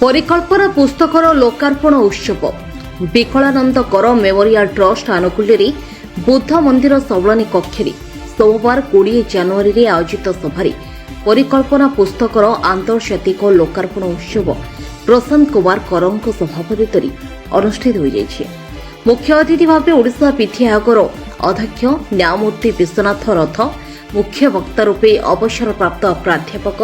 परिकल्पना पुस्तकर लोकार्पण उत्सव विकलानंद कर मेमोरियल ट्रस्ट आनुकूल्य बुद्ध मंदिर सवलनी कक्ष सोमवार 20 जनवरी में आयोजित सभारे परिकल्पना पुस्तकर आंतर्जातिक लोकार्पण उत्सव प्रशांत कुमार करंक सभापतित्व अनुष्ठित हो जाइए। मुख्य अतिथि भाव ओडिशा विधि आयोगर अध्यक्ष न्यायमूर्ति विश्वनाथ रथ, मुख्य वक्ता रूपे अवसरप्राप्त प्राध्यापक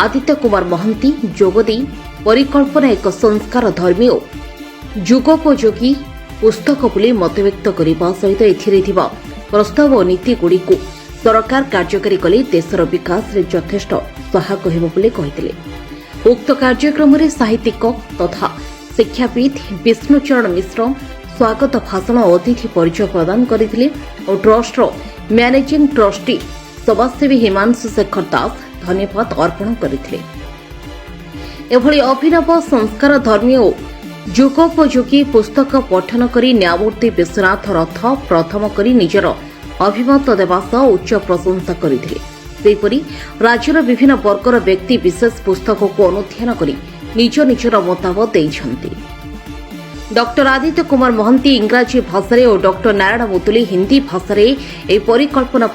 आदित्य कुमार महंती जोगदी परिकल्पना एक संस्कार धर्मी और जुगोपयोगी पुस्तक बोली मतव्यक्त करने सहित एथिरे प्रस्ताव और नीतिगुड़ी को सरकार कार्यकारी कले देशर विकास में यथेष्ट सहायक होते। उक्त कार्यक्रम में साहित्यिक तथा शिक्षाविद विष्णुचरण मिश्र स्वागत भाषण और अतिथि परिचय प्रदान करते और ट्रस्टर मैनेजिंग ट्रस्टी समाजसेवी हिमांशु शेखर दास धन्यवाद अर्पण करते। एभली अभिनव संस्कार धर्मी और जुगोपयोगी पुस्तक पठन करी न्यायमूर्ति विश्वनाथ रथ प्रथम करी निजर अभिमत देवा सह उच्च प्रशंसा करथिले। सेहिपरि राज्यर विभिन्न वर्गर व्यक्ति विशेष पुस्तक को अनुध्यान करी निज निजर मतामत देइछन्ति। डॉक्टर आदित्य कुमार महंती इंग्राजी भाषा और डॉक्टर नारायण मुदुली हिंदी भाषा परिकल्पना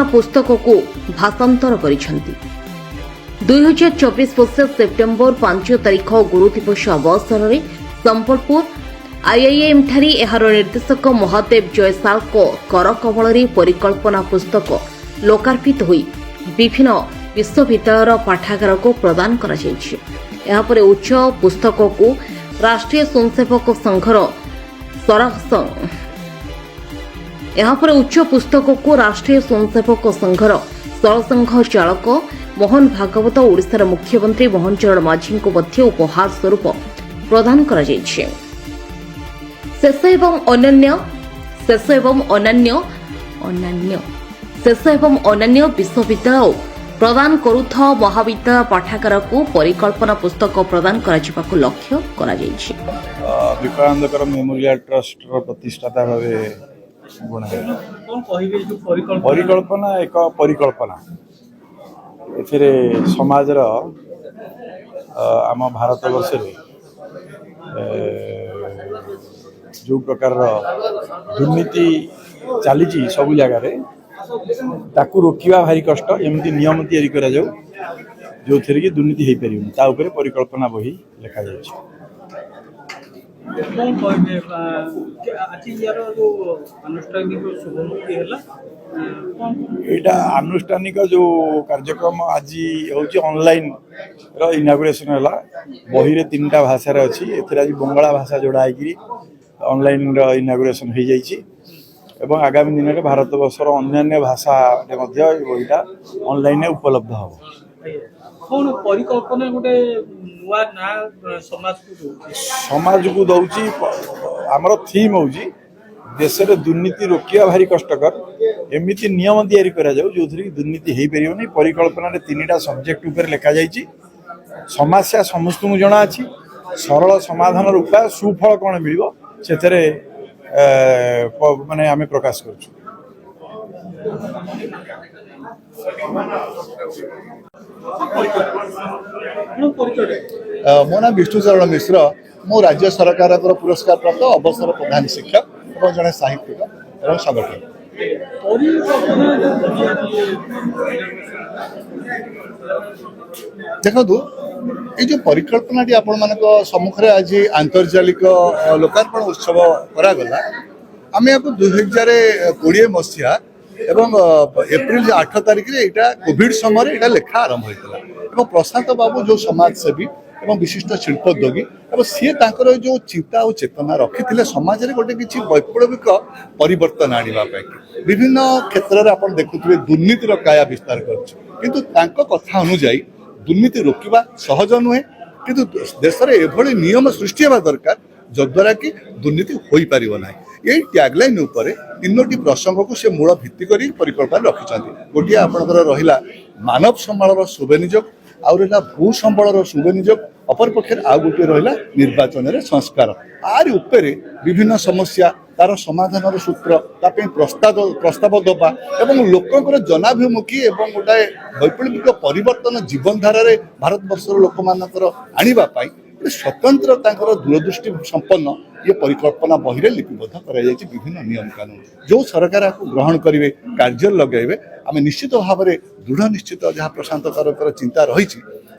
पुस्तक को भाषांतर करिछन्ति। 2024 वर्ष सेप्टेम्बर 5 तारिख गुरु दिवस अवसर में संबलपुर आईआईएम ठारे एहार निर्देशक महादेव जयसाल को कर कमल परिकल्पना पुस्तक लोकार्पित होई विभिन्न विश्वविद्यालय पाठागार को प्रदान करा जायछि। एहापरे उच्च पुस्तक को राष्ट्रीय स्वयंसेवक संघर सरसंघ चालक मोहन भागवत ओडिशार मुख्यमंत्री मोहन चरण माझी को मध्य उपहार स्वरूप प्रदान करा जायछि। शेष एवं अन्य विश्वविद्यालय प्रदान करुथा महाविद्यालय पाठागार को परिकल्पना पुस्तक प्रदान कराजिबाकु लक्ष्य करा जायछि। विकलानंद कर मेमोरियल ट्रस्ट प्रतिष्ठाता भावे परिकल्पना एक परिकल्पना एथिरे समाजर आम भारत वर्ष जो प्रकार दुर्नीति चली सब जगार ताकू रोकवा भारी कष्ट एमती नियम तैयारी करा जाऊ जो थे कि दुर्नीति हो पार ता उपरे परिकल्पना बही लिखा जाए। एटा अनुष्ठानिक जो कार्यक्रम आज हूँ ऑनलाइन रो इनागुरेशन है बही रे 3टा भाषा अच्छी आज बंगला भाषा जोड़ा ऑनलाइन रो इनागुरेशन हो जाइए एवं आगामी दिन में भारत वर्षर अन्य भाषा बहीटा ऑनलाइन उपलब्ध हम। कौन परिकल्पना गोटे नुआ ना समाज को दौची आमर थीम हूँ देश में दुर्नीति रोकवा भारी कष्टकर एमती नियम तैयारी करा जाऊ जो थी दुर्नीति हो पार। परिकल्पना 3टा सब्जेक्ट उपर लिखा जाइए। समस्या समस्त को जना अच्छी सरल समाधान उपाय सुफल कौन मिल माने आमे प्रकाश करूँ। मो नाम विष्णुचरण मिश्र मो राज्य सरकार पुरस्कार प्राप्त अवसर प्रधान शिक्षक और जड़े साहित्यिक और संगठन। देखो ये परिकल्पना आपण मान सम्मुखें आज आंतर्जालिक लोकार्पण उत्सव करागला आम या 2020 मसीहा एवं एप्रिल 8 तारिख यहाँ कोविड समय यहाँ लेखा आरंभ होता है। प्रशांत बाबू जो समाजसेवी और विशिष्ट शिल्पोद्योगी और सी जो चिंता और चेतना रखी समाज में गोटे किसी वैप्लविक परिवर्तन आने विभिन्न क्षेत्र में आप देखुए दुर्नीतिर काया विस्तार किंतु कथा अनुजाई दुर्नीति रोकवा सहज नुहे किंतु देश में एभली नियम सृष्टि होगा दरकार जद्वारा कि दुर्नीति हो पार ना। यही टैगलाइन उपर 3टी प्रसंग को से मूल भित्ति कर परिकल्पना रखिंट गोटे आपंकर रहा मानव संबल सुविनियोग आउ रहा भू संबल सुविनियोग अपरपक्ष आउ गोटे रहा निर्वाचन संस्कार आरि उपरे विभिन्न समस्या तार समाधान सूत्र प्रस्ताव दबा एवं लोकंर जनाभिमुखी एवं गोटे वैप्लविक परिवर्तन जीवन धारा भारत वर्षर लोक मानकर आनिबा पाई स्वतंत्र दूरदृष्टि संपन्न ये परिकल्पना बही लिपिबद्ध कर विभिन्न नियम कानून जो सरकार आपको ग्रहण करेंगे कार्य लगे आम निश्चित भाव में दृढ़ निश्चित जहाँ प्रशांत तरकर चिंता रही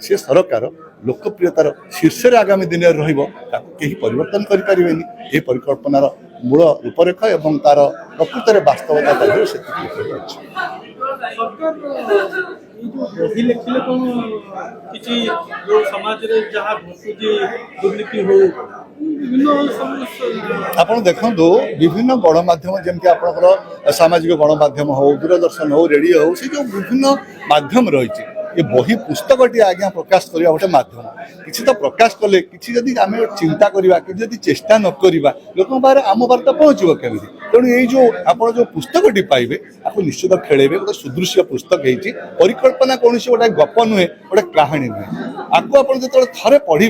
से सरकार लोकप्रियतार शीर्ष आगामी दिन रही परिवर्तन करें ये परिकल्पनार मूल रूपरेख एवं तार प्रकृत वास्तवता अच्छी सरकार ये जो बही लिखिले कौन किसी जो समाज रे जहाँ घटुची दुर्नीति हो विभिन्न समस्या आप देखो विभिन्न गणमाध्यम जमी आप सामाजिक गणमाध्यम हो दूरदर्शन हो रेडियो हो से जो विभिन्न माध्यम रही ये बही पुस्तकटी आज्ञा प्रकाश करवा गोटे माध्यम किसी तो प्रकाश कले किसी जदि आम चिंता करवा कि जदि चेष्टा न करवा लोक पाखे आम वार्ता पहुँचो केमी तेणु ये जो आप जो पुस्तकटी पाइबे आपको निश्चित खेलेबे गोटे सुदृश्य पुस्तक होती परिकल्पना कौन गोटे गप नुहे गोटे कहानी नुहे आपको आप जो थे पढ़े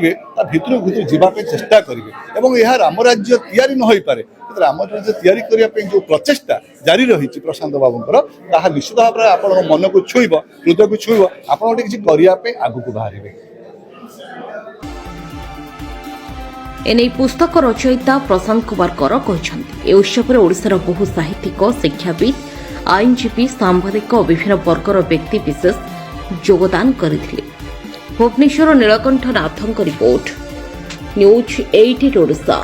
भितर जावाई चेष्टा करेंगे और यह राम राज्य या न हो पारे राम राज्य तैयारी करने जो प्रचेषा जारी रही प्रशांत बाबूर ताहा निश्चित भाव में आप मन को छुईब हृदय को छुईब आप गोटे किसी करने आगू बाहर एने पुस्तक रचयिता प्रशांत कुमार कर कहते उत्सव में ओडिशार बहु साहित्यिक शिक्षाविद आईनजीवी सांबादिक और विभिन्न वर्गर व्यक्ति विशेष योगदान करथिले। भुवनेश्वर नीलकंठ नाथଙ୍କ रिपोर्ट न्यूज 18 ओडिशा।